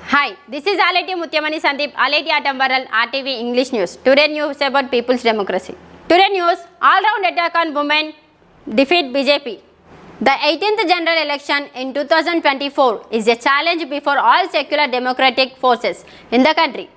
Hi, this is Aleti Mutyamani Sandeep, Aleti Atambaral, RTV English News. Today news about people's democracy. Today news, all-round attack on women, defeat BJP. The 18th general election in 2024 is a challenge before all secular democratic forces in the country.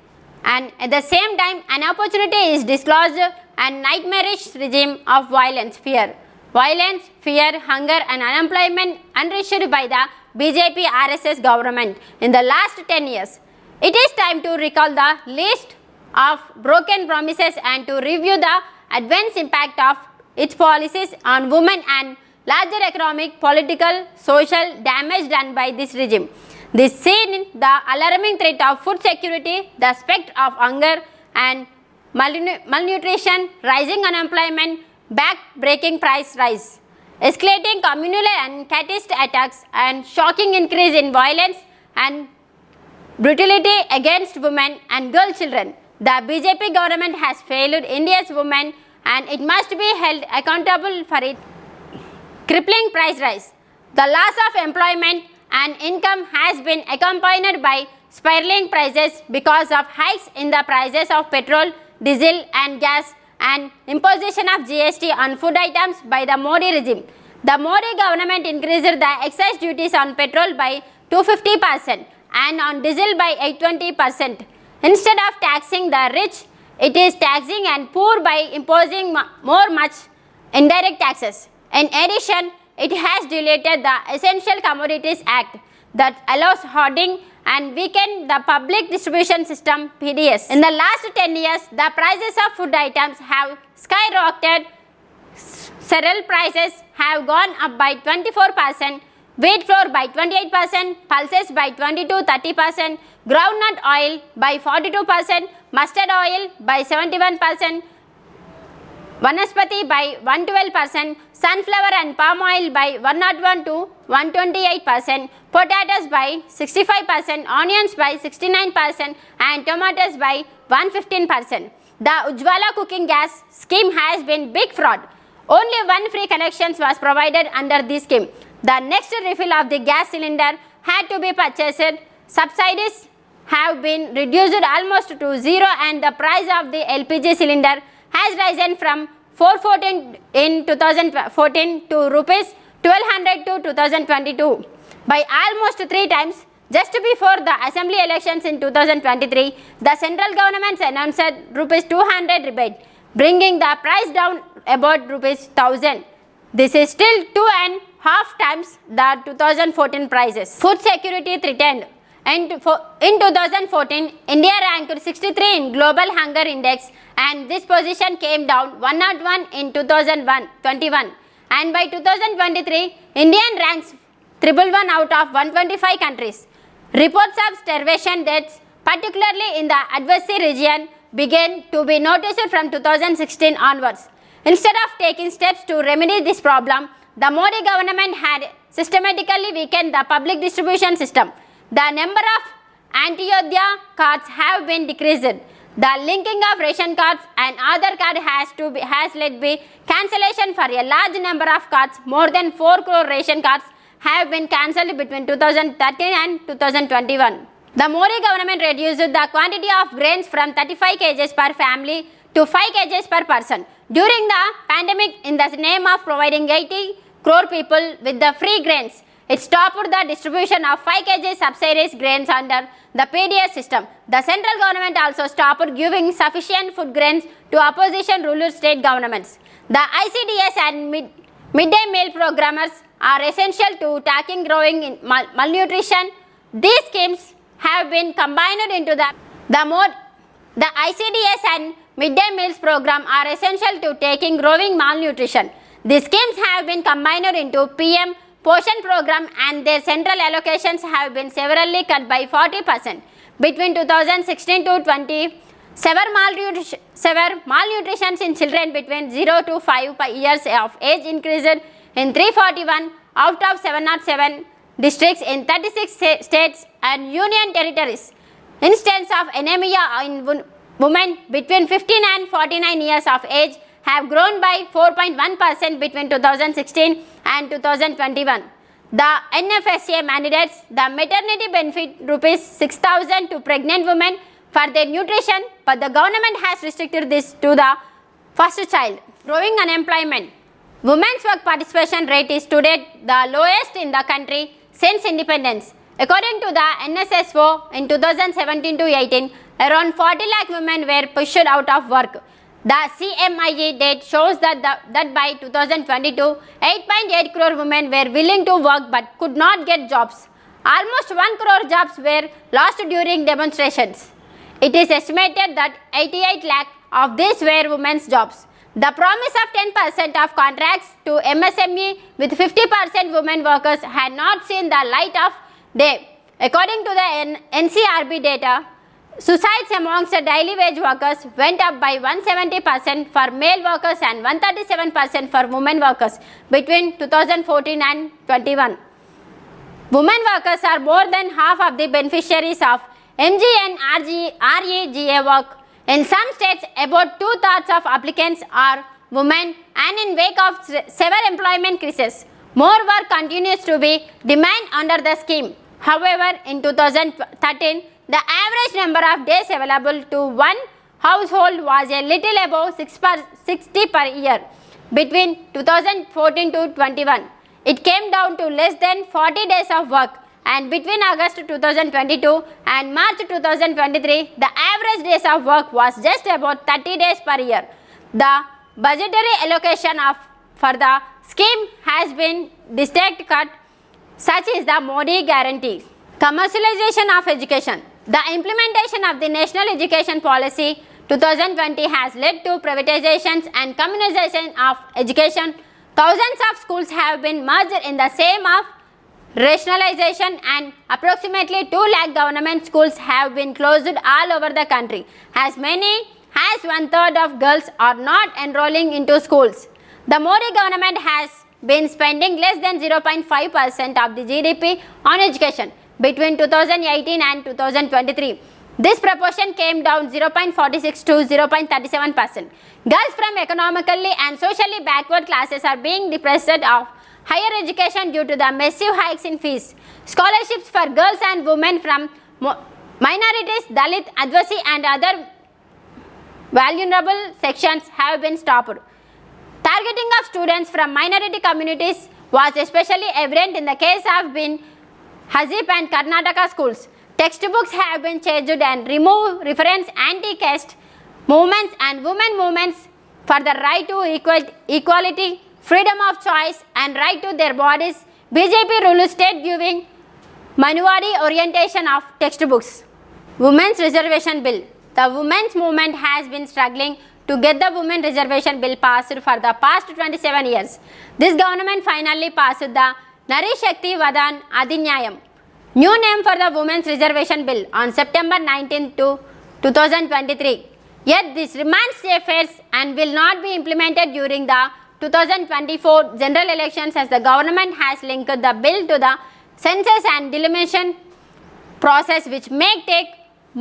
And at the same time, an opportunity is disclosed and nightmarish regime of violence, fear, hunger and unemployment unleashed by the BJP RSS government in the last 10 years. It is time to recall the list of broken promises and to review the adverse impact of its policies on women and larger economic, political, social damage done by this regime. This seen the alarming threat of food security, the specter of hunger and malnutrition, rising unemployment, back-breaking price rise, escalating communal and caste attacks and shocking increase in violence and brutality against women and girl children. The BJP government has failed India's women and it must be held accountable for its crippling price rise. The loss of employment and income has been accompanied by spiraling prices because of hikes in the prices of petrol, diesel and gas and imposition of GST on food items by the Modi regime. The Modi government increased the excise duties on petrol by 250% and on diesel by 820%. Instead of taxing the rich, it is taxing and poor by imposing much indirect taxes. In addition, it has deleted the Essential Commodities Act that allows hoarding and weakened the public distribution system PDS. In the last 10 years, the prices of food items have skyrocketed. Cereal prices have gone up by 24%, wheat flour by 28%, pulses by 22-30%, groundnut oil by 42%, mustard oil by 71%, Vanaspati by 112%, sunflower and palm oil by 101 to 128%, potatoes by 65%, onions by 69% and tomatoes by 115%. The Ujjwala cooking gas scheme has been big fraud. Only one free connection was provided under this scheme. The next refill of the gas cylinder had to be purchased. Subsidies have been reduced almost to zero and the price of the LPG cylinder has risen from 414 in 2014 to rupees 1200 to 2022 by almost 3 times. Just before the assembly elections in 2023, the central government announced rupees 200 rebate, bringing the price down about rupees 1000. This is still 2.5 times the 2014 prices. Food security threatened. In 2014, India ranked 63 in Global Hunger Index and this position came down 101 in 2021 and by 2023, India ranks 111 out of 125 countries. Reports of starvation deaths, particularly in the adversary region, began to be noticed from 2016 onwards. Instead of taking steps to remedy this problem, the Modi government had systematically weakened the public distribution system. The number of Antyodaya cards have been decreased. The linking of ration cards and Aadhaar card has led to cancellation for a large number of cards. More than 4 crore ration cards have been cancelled between 2013 and 2021. The Modi government reduced the quantity of grains from 35 kg per family to 5 kg per person. During the pandemic, in the name of providing 80 crore people with the free grains, it stopped the distribution of 5 kg subsidized grains under the PDS system. The central government also stopped giving sufficient food grains to opposition rural state governments. The ICDS and midday meal programmers are essential to tackling growing malnutrition. These schemes have been combined into the ICDS and midday meals program are essential to tackling growing malnutrition. These schemes have been combined into PM Poshan program and their central allocations have been severely cut by 40%. Between 2016 to 20, severe malnutrition in children between 0 to 5 years of age increased in 341 out of 707 districts in 36 states and union territories. Instances of anemia in women between 15 and 49 years of age have grown by 4.1% between 2016 and 2021. The NFSA mandates the maternity benefit rupees 6,000 to pregnant women for their nutrition, but the government has restricted this to the first child. Growing unemployment. Women's work participation rate is today the lowest in the country since independence. According to the NSSO, in 2017-18, around 40 lakh women were pushed out of work. The CMIE data shows that by 2022, 8.8 crore women were willing to work but could not get jobs. Almost 1 crore jobs were lost during demonstrations. It is estimated that 88 lakh of these were women's jobs. The promise of 10% of contracts to MSME with 50% women workers had not seen the light of day. According to the NCRB data, suicides amongst the daily wage workers went up by 170% for male workers and 137% for women workers between 2014 and 21. Women workers are more than half of the beneficiaries of MG and REGA work. In some states, about 2/3 of applicants are women, and in wake of severe employment crisis, more work continues to be demanded under the scheme. However, in 2013, the average number of days available to one household was a little above 60 per year. Between 2014 to 21, it came down to less than 40 days of work, and between August 2022 and March 2023, the average days of work was just about 30 days per year. The budgetary allocation for the scheme has been distinct cut, such is the Modi guarantee. Commercialization of education. The implementation of the National Education Policy 2020 has led to privatizations and communization of education. Thousands of schools have been merged in the name of rationalization, and approximately 2 lakh government schools have been closed all over the country. As many as 1/3 of girls are not enrolling into schools. The Modi government has been spending less than 0.5% of the GDP on education between 2018 and 2023. This proportion came down 0.46 to 0.37%. Girls from economically and socially backward classes are being deprived of higher education due to the massive hikes in fees. Scholarships for girls and women from minorities, Dalit, Advasi and other vulnerable sections have been stopped. Targeting of students from minority communities was especially evident in the case of Hazip and Karnataka schools. Textbooks have been changed and removed reference anti-caste movements and women movements for the right to equality, freedom of choice and right to their bodies. BJP ruled state giving Manuwadi orientation of textbooks. Women's Reservation Bill. The women's movement has been struggling to get the Women Reservation Bill passed for the past 27 years. This government finally passed the Nari Shakti Vadan Adhinyayam, new name for the Women's Reservation Bill, on September 19 to 2023. Yet this remains a farce and will not be implemented during the 2024 general elections, as the government has linked the bill to the census and delimitation process, which may take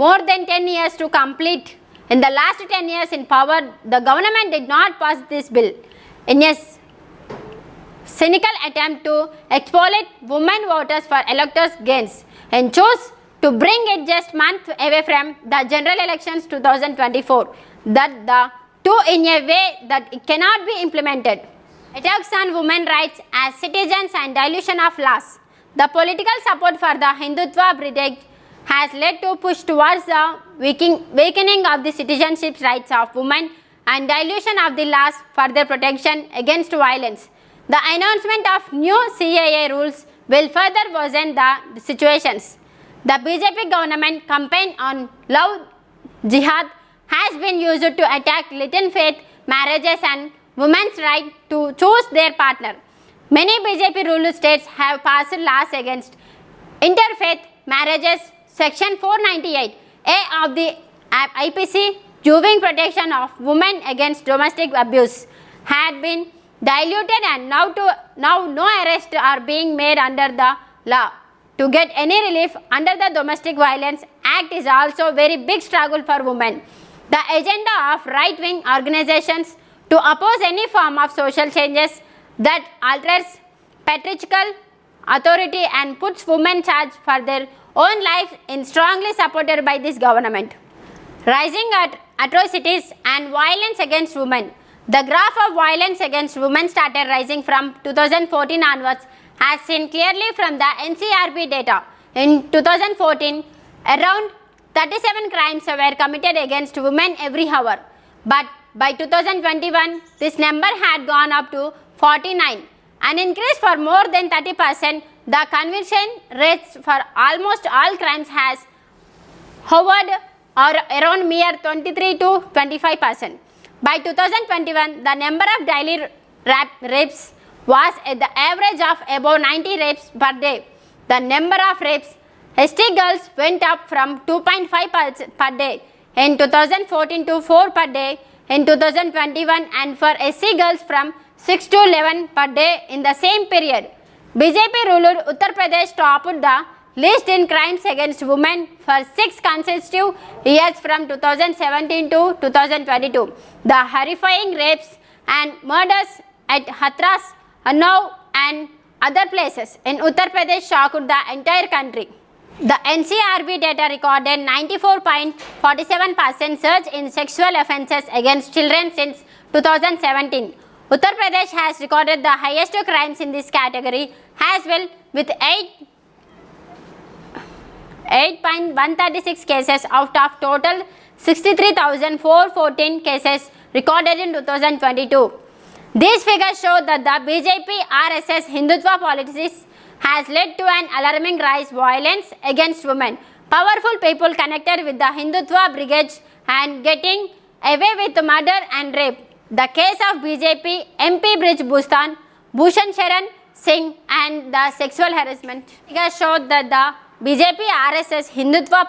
more than 10 years to complete. In the last 10 years in power, the government did not pass this bill in a cynical attempt to exploit women voters for electors' gains, and chose to bring it just months away from the general elections 2024, that the two in a way that it cannot be implemented. Attacks on women's rights as citizens and dilution of laws. The political support for the Hindutva brigade has led to push towards the weakening of the citizenship rights of women and dilution of the laws for their protection against violence. The announcement of new CAA rules will further worsen the situations. The BJP government campaign on love jihad has been used to attack little faith marriages and women's right to choose their partner. Many BJP ruled states have passed laws against interfaith marriages. Section 498A of the IPC, giving protection of women against domestic abuse, had been diluted, and now no arrests are being made under the law. To get any relief under the Domestic Violence Act is also a very big struggle for women. The agenda of right-wing organizations to oppose any form of social changes that alters patriarchal authority and puts women in charge for their own lives is strongly supported by this government. Rising atrocities and violence against women. The graph of violence against women started rising from 2014 onwards, as seen clearly from the NCRB data. In 2014, around 37 crimes were committed against women every hour, but by 2021, this number had gone up to 49, an increase for more than 30%. The conviction rates for almost all crimes has hovered or around mere 23 to 25%. By 2021, the number of daily rapes was at the average of about 90 rapes per day. The number of rapes ST girls went up from 2.5 per day in 2014 to 4 per day in 2021, and for SC girls from 6 to 11 per day in the same period. BJP ruled Uttar Pradesh topped the list in crimes against women for 6 consecutive years from 2017 to 2022. The horrifying rapes and murders at Hathras, Unnao and other places in Uttar Pradesh shocked the entire country. The NCRB data recorded 94.47% surge in sexual offences against children since 2017. Uttar Pradesh has recorded the highest crimes in this category as well, with 8.136 cases out of total 63,414 cases recorded in 2022. These figures show that the BJP-RSS Hindutva policies has led to an alarming rise in violence against women. Powerful people connected with the Hindutva brigades and getting away with murder and rape. The case of BJP MP Brij Bhushan Sharan Singh and the sexual harassment figures showed that the BJP-RSS Hindutva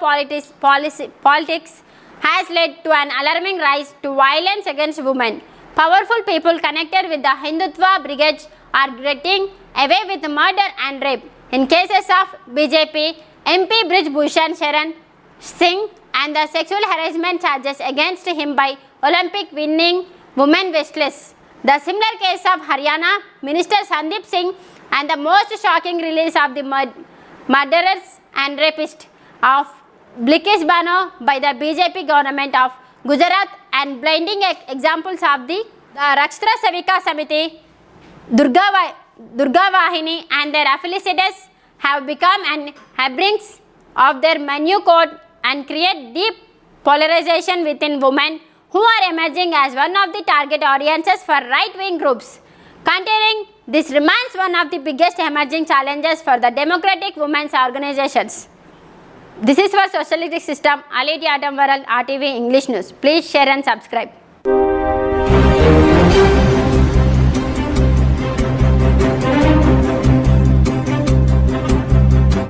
politics has led to an alarming rise to violence against women. Powerful people connected with the Hindutva brigades are getting away with murder and rape. In cases of BJP MP Brij Bhushan Sharan Singh and the sexual harassment charges against him by Olympic winning women wrestlers. The similar case of Haryana Minister Sandeep Singh and the most shocking release of the murderers and rapists of Bilkis Bano by the BJP government of Gujarat, and blinding examples of the Rakshtra Savika Samiti, Durga Vahini and their affiliates have become an abhorrence of their menu code and create deep polarization within women who are emerging as one of the target audiences for right-wing groups. Containing this remains one of the biggest emerging challenges for the democratic women's organizations. This is for Socialistic System, Ality Atom World, RTV English News. Please share and subscribe.